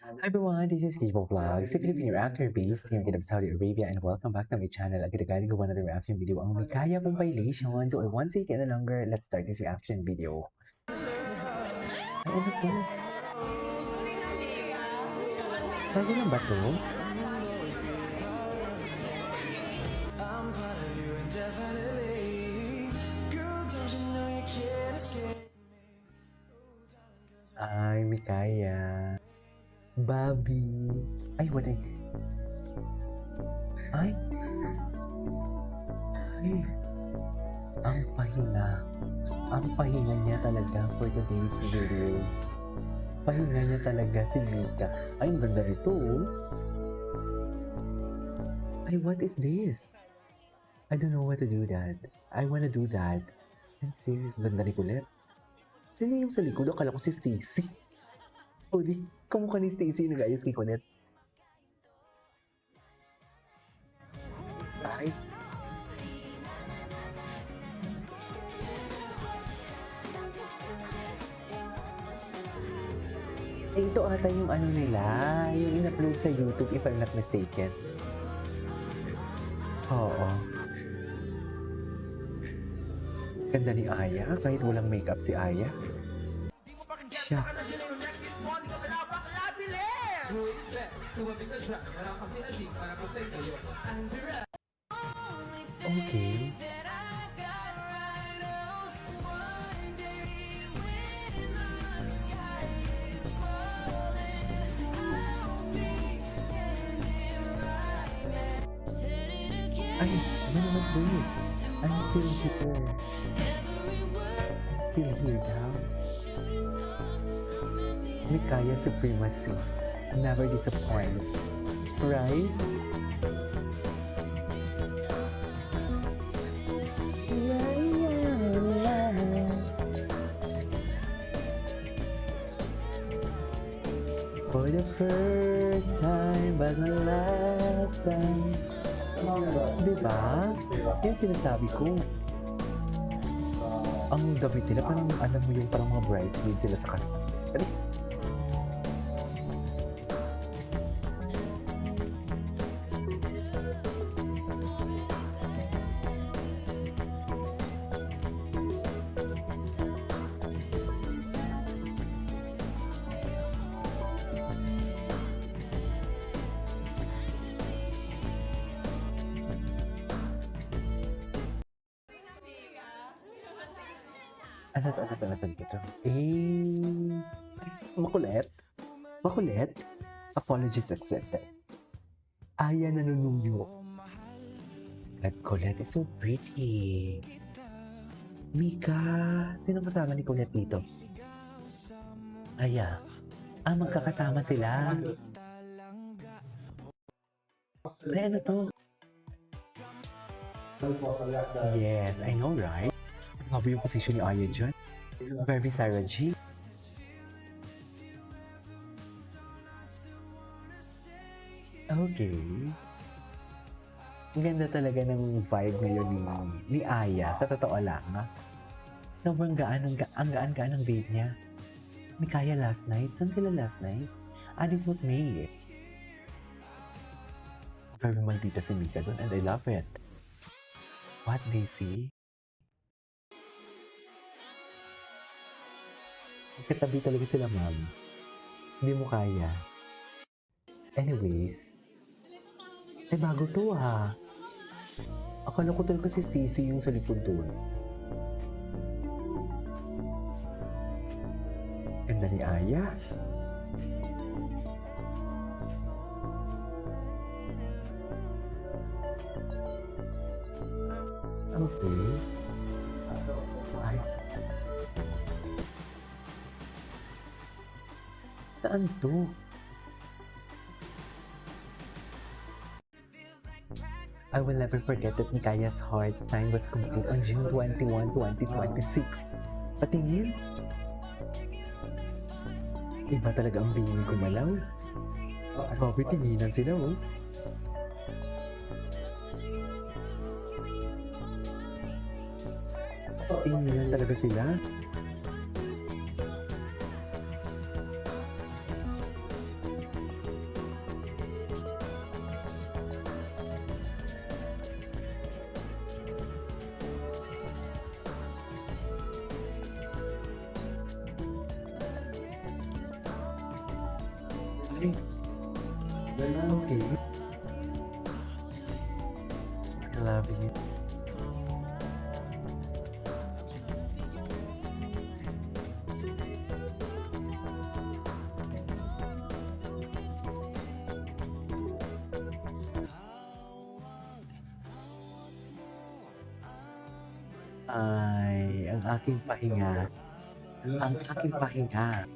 Hi everyone, this is Kibo Vlogs, a Filipino reactor based here in Saudi Arabia, and welcome back to my channel. Agad gawa na reaction video ang Mikaya compilation. So I won't say it any longer, let's start this reaction video. Ay, ano to? Bago lang ba to? Ay, Mikaya. Bobby. Ay, what ay. Ay. Ay. Ang pahinga. Ang pahinga niya talaga for today's video. Pahinga niya talaga si Mika. Ay, ang ganda rito. Ay, what is this? I don't know what to do that. I wanna do that. I'm serious. Ang ganda ni Colette. Sino yung sa likod? Akala ko si Stacy. O di, kamukha ni Stacy yung nag-ayos kay Colette. Ay. Eh, ito ata yung ano nila, yung in-upload sa YouTube if I'm not mistaken. Oo. Ganda ni Aya, kahit walang makeup si Aya. Shucks. Okay. Ay, when was this? I'm still here. I'm still here now. Mikaya supremacy never disappoints, right? For the first time, but the last time. Diba? Yan sinasabi ko. Ang damit nila, parang alam mo yung parang mga bridesmaids sila sa kasal. Ano to? Eh, makulit? Makulit? Apologies accepted. Aya nanunuyo. At Colette is so pretty. Mika, sino kasama ni Colette dito? Aya. Magkakasama sila. Ay, ano to? Yes, I know, right? Ano ba yung position ni Aya dyan? Very Sarah G. Okay. Ang ganda talaga ng vibe ngayon ni Aya. Sa totoo lang, ha? Sobrang ang gaan-gaan ng date niya. Mikaya last night? Saan sila last night? This was May. Very maldita si Mika doon and I love it. What they see? Katabi talaga sila, ma'am. Hindi mo kaya. Anyways. Ay, bago to, ha? Akala ko talaga si Stacy yung sa likod doon. Ganda ni Aya. Okay. Ay. Saan to? I will never forget that Mikaya's heart sign was complete on June 21, 2026. Patingin. Iba talaga ang bingin gumalaw. Bobby, tinginan sila, oh. Tinginan talaga sila. Ay, okay. I love you. Ay, ang aking pahinga. Ang aking pahinga.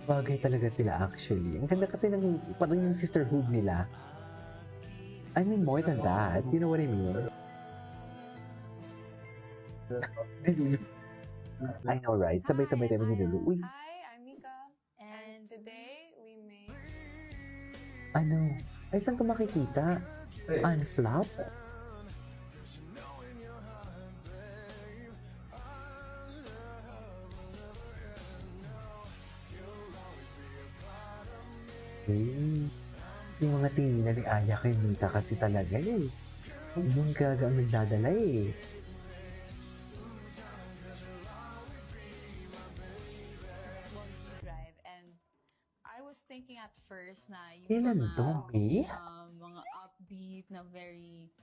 Bagay talaga sila actually. Ang ganda kasi ng parang yung sisterhood nila. I mean, more than that. You know what I mean? I know, right? Sabay-sabay tayo nilulu. Uy, Hi, I'm Mika. And today we made ano? Ay, saan ito makikita? Unflap? Eh, yung mga tingin ni Aya kay Mika kasi talaga eh. Yung gaga ang nagdadala eh. Drive. And I was thinking at first na yung Kailan mga, to, May? mga upbeat na very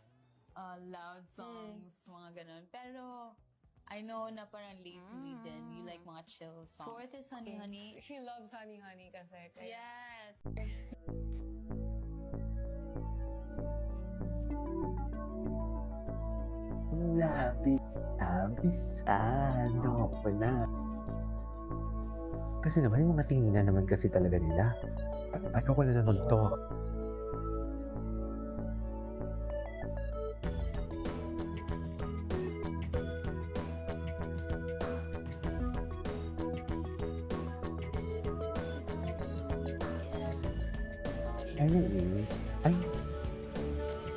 loud songs, mga ganun. Pero I know na parang lately din, you like mga chill songs. Fourth is Honey Honey. She loves Honey Honey kasi. Kaya. Yes! Labisado ko na. Kasi naman yung mga tinginan naman kasi talaga nila. Ano ko na naman to? Anyway, ay,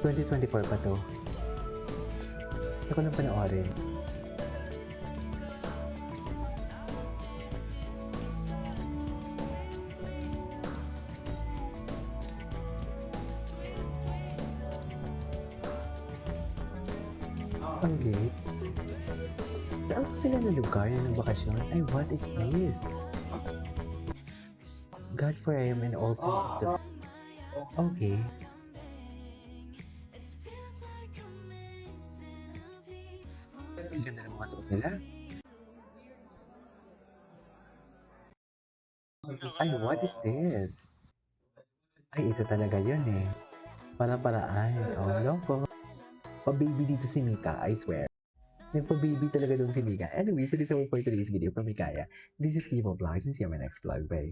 2024 pa to. Hindi ko lang panoorin. Okay. Saan to sila na lugar na ng bakasyon? Ay, what is this? God for I am and also the... Okay. Ang ganda ng mga suot nila. Ay, what is this? Ay, ito talaga yun eh. Para-paraan. Oh, loko. Pa-baby dito si Mika, I swear. Nagpa-baby talaga doon si Mika. Anyway, so this is all for today's video from Mikaya. This is Kimo Vlogs and see you on my next vlog. Bye.